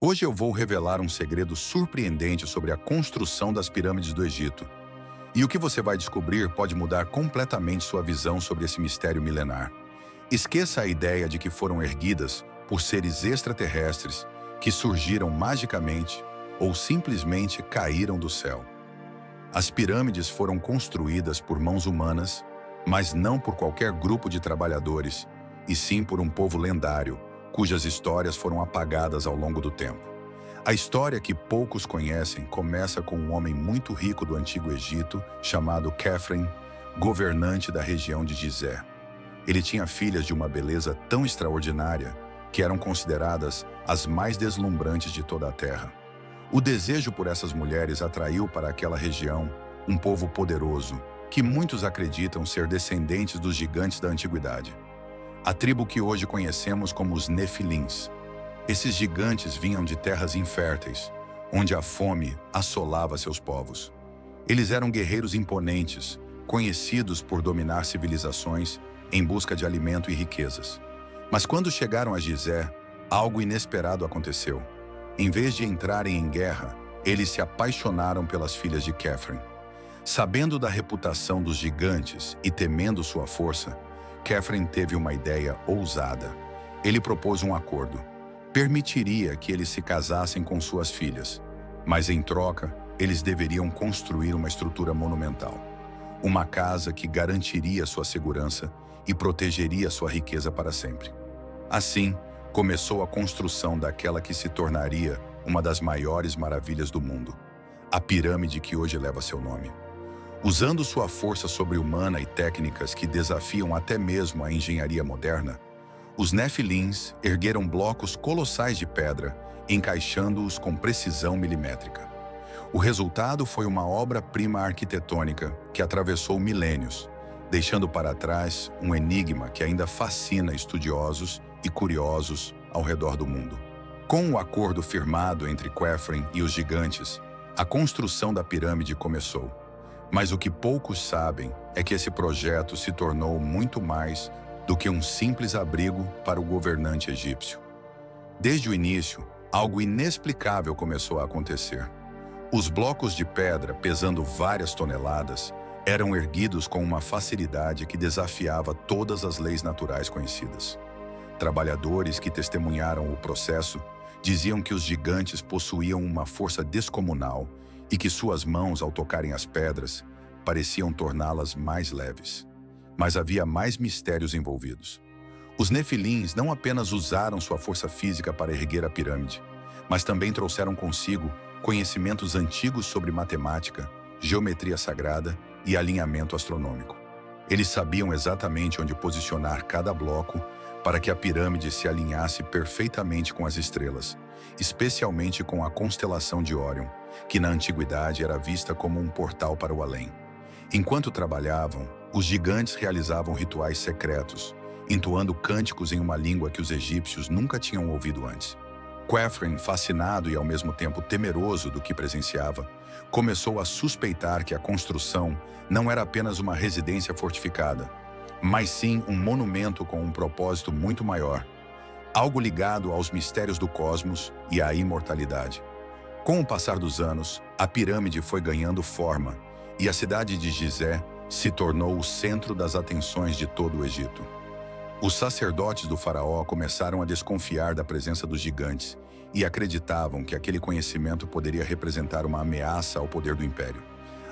Hoje eu vou revelar um segredo surpreendente sobre a construção das pirâmides do Egito. E o que você vai descobrir pode mudar completamente sua visão sobre esse mistério milenar. Esqueça a ideia de que foram erguidas por seres extraterrestres que surgiram magicamente ou simplesmente caíram do céu. As pirâmides foram construídas por mãos humanas, mas não por qualquer grupo de trabalhadores, e sim por um povo lendário, cujas histórias foram apagadas ao longo do tempo. A história que poucos conhecem começa com um homem muito rico do Antigo Egito, chamado Khafre, governante da região de Gizé. Ele tinha filhas de uma beleza tão extraordinária que eram consideradas as mais deslumbrantes de toda a terra. O desejo por essas mulheres atraiu para aquela região um povo poderoso, que muitos acreditam ser descendentes dos gigantes da antiguidade. A tribo que hoje conhecemos como os Nefilins. Esses gigantes vinham de terras inférteis, onde a fome assolava seus povos. Eles eram guerreiros imponentes, conhecidos por dominar civilizações em busca de alimento e riquezas. Mas quando chegaram a Gizé, algo inesperado aconteceu. Em vez de entrarem em guerra, eles se apaixonaram pelas filhas de Khafre. Sabendo da reputação dos gigantes e temendo sua força, Khafre teve uma ideia ousada. Ele propôs um acordo. Permitiria que eles se casassem com suas filhas, mas em troca, eles deveriam construir uma estrutura monumental. Uma casa que garantiria sua segurança e protegeria sua riqueza para sempre. Assim, começou a construção daquela que se tornaria uma das maiores maravilhas do mundo, a pirâmide que hoje leva seu nome. Usando sua força sobre-humana e técnicas que desafiam até mesmo a engenharia moderna, os Nefilins ergueram blocos colossais de pedra, encaixando-os com precisão milimétrica. O resultado foi uma obra-prima arquitetônica que atravessou milênios, deixando para trás um enigma que ainda fascina estudiosos e curiosos ao redor do mundo. Com o acordo firmado entre Khafre e os gigantes, a construção da pirâmide começou. Mas o que poucos sabem é que esse projeto se tornou muito mais do que um simples abrigo para o governante egípcio. Desde o início, algo inexplicável começou a acontecer. Os blocos de pedra, pesando várias toneladas, eram erguidos com uma facilidade que desafiava todas as leis naturais conhecidas. Trabalhadores que testemunharam o processo diziam que os gigantes possuíam uma força descomunal e que suas mãos, ao tocarem as pedras, pareciam torná-las mais leves. Mas havia mais mistérios envolvidos. Os Nefilins não apenas usaram sua força física para erguer a pirâmide, mas também trouxeram consigo conhecimentos antigos sobre matemática, geometria sagrada e alinhamento astronômico. Eles sabiam exatamente onde posicionar cada bloco para que a pirâmide se alinhasse perfeitamente com as estrelas, especialmente com a constelação de Órion, que na antiguidade era vista como um portal para o além. Enquanto trabalhavam, os gigantes realizavam rituais secretos, entoando cânticos em uma língua que os egípcios nunca tinham ouvido antes. Khafre, fascinado e ao mesmo tempo temeroso do que presenciava, começou a suspeitar que a construção não era apenas uma residência fortificada, mas sim um monumento com um propósito muito maior, algo ligado aos mistérios do cosmos e à imortalidade. Com o passar dos anos, a pirâmide foi ganhando forma e a cidade de Gizé se tornou o centro das atenções de todo o Egito. Os sacerdotes do faraó começaram a desconfiar da presença dos gigantes e acreditavam que aquele conhecimento poderia representar uma ameaça ao poder do império.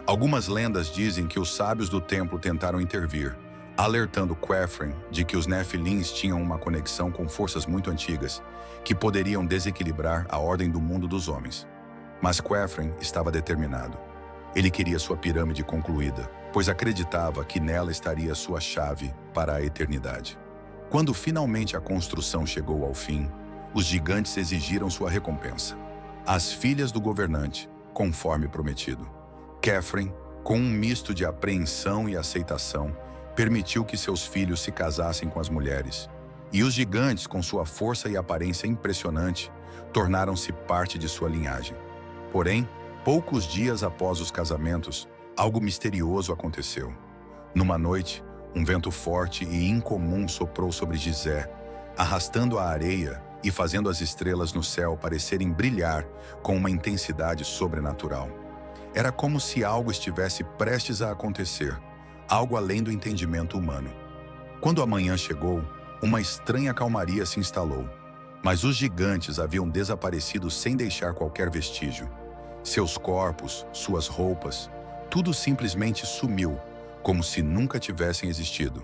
Algumas lendas dizem que os sábios do templo tentaram intervir, alertando Khafre de que os Nefilins tinham uma conexão com forças muito antigas, que poderiam desequilibrar a ordem do mundo dos homens. Mas Khafre estava determinado. Ele queria sua pirâmide concluída, pois acreditava que nela estaria sua chave para a eternidade. Quando finalmente a construção chegou ao fim, os gigantes exigiram sua recompensa. As filhas do governante, conforme prometido. Khafre, com um misto de apreensão e aceitação, permitiu que seus filhos se casassem com as mulheres. E os gigantes, com sua força e aparência impressionante, tornaram-se parte de sua linhagem. Porém, poucos dias após os casamentos, algo misterioso aconteceu. Numa noite, um vento forte e incomum soprou sobre Gizé, arrastando a areia e fazendo as estrelas no céu parecerem brilhar com uma intensidade sobrenatural. Era como se algo estivesse prestes a acontecer, algo além do entendimento humano. Quando a manhã chegou, uma estranha calmaria se instalou, mas os gigantes haviam desaparecido sem deixar qualquer vestígio. Seus corpos, suas roupas, tudo simplesmente sumiu, como se nunca tivessem existido.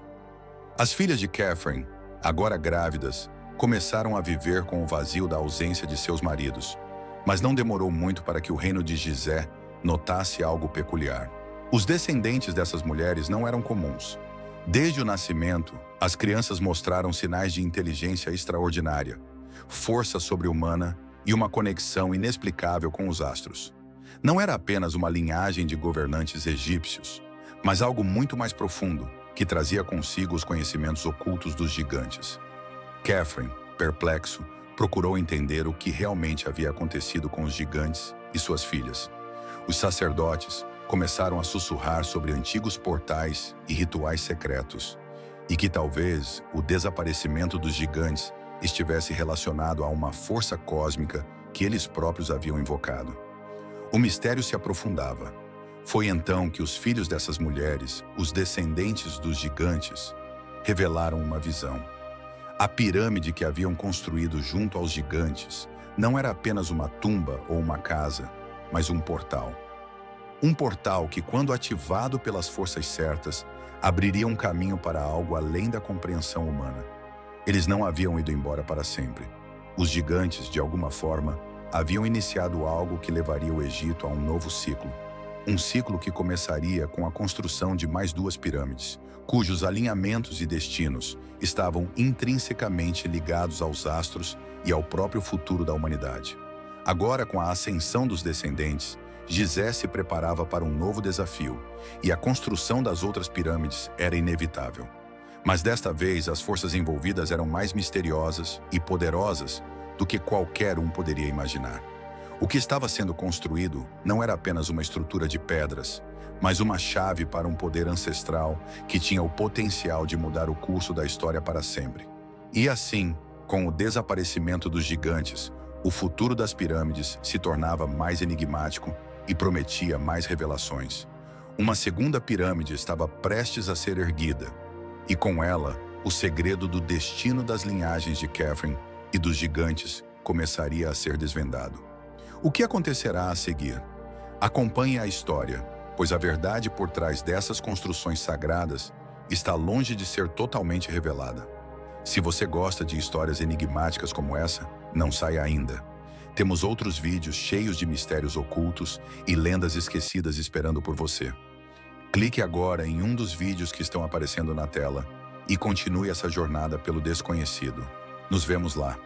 As filhas de Catherine, agora grávidas, começaram a viver com o vazio da ausência de seus maridos, mas não demorou muito para que o reino de Gizé notasse algo peculiar. Os descendentes dessas mulheres não eram comuns. Desde o nascimento, as crianças mostraram sinais de inteligência extraordinária, força sobre-humana e uma conexão inexplicável com os astros. Não era apenas uma linhagem de governantes egípcios, mas algo muito mais profundo, que trazia consigo os conhecimentos ocultos dos gigantes. Catherine, perplexo, procurou entender o que realmente havia acontecido com os gigantes e suas filhas. Os sacerdotes começaram a sussurrar sobre antigos portais e rituais secretos, e que talvez o desaparecimento dos gigantes estivesse relacionado a uma força cósmica que eles próprios haviam invocado. O mistério se aprofundava. Foi então que os filhos dessas mulheres, os descendentes dos gigantes, revelaram uma visão. A pirâmide que haviam construído junto aos gigantes não era apenas uma tumba ou uma casa, mas um portal. Um portal que, quando ativado pelas forças certas, abriria um caminho para algo além da compreensão humana. Eles não haviam ido embora para sempre. Os gigantes, de alguma forma, haviam iniciado algo que levaria o Egito a um novo ciclo. Um ciclo que começaria com a construção de mais 2 pirâmides, cujos alinhamentos e destinos estavam intrinsecamente ligados aos astros e ao próprio futuro da humanidade. Agora, com a ascensão dos descendentes, Gizé se preparava para um novo desafio, e a construção das outras pirâmides era inevitável. Mas desta vez, as forças envolvidas eram mais misteriosas e poderosas do que qualquer um poderia imaginar. O que estava sendo construído não era apenas uma estrutura de pedras, mas uma chave para um poder ancestral que tinha o potencial de mudar o curso da história para sempre. E assim, com o desaparecimento dos gigantes, o futuro das pirâmides se tornava mais enigmático e prometia mais revelações. Uma segunda pirâmide estava prestes a ser erguida, e com ela, o segredo do destino das linhagens de Catherine e dos gigantes começaria a ser desvendado. O que acontecerá a seguir? Acompanhe a história, pois a verdade por trás dessas construções sagradas está longe de ser totalmente revelada. Se você gosta de histórias enigmáticas como essa, não saia ainda. Temos outros vídeos cheios de mistérios ocultos e lendas esquecidas esperando por você. Clique agora em um dos vídeos que estão aparecendo na tela e continue essa jornada pelo desconhecido. Nos vemos lá.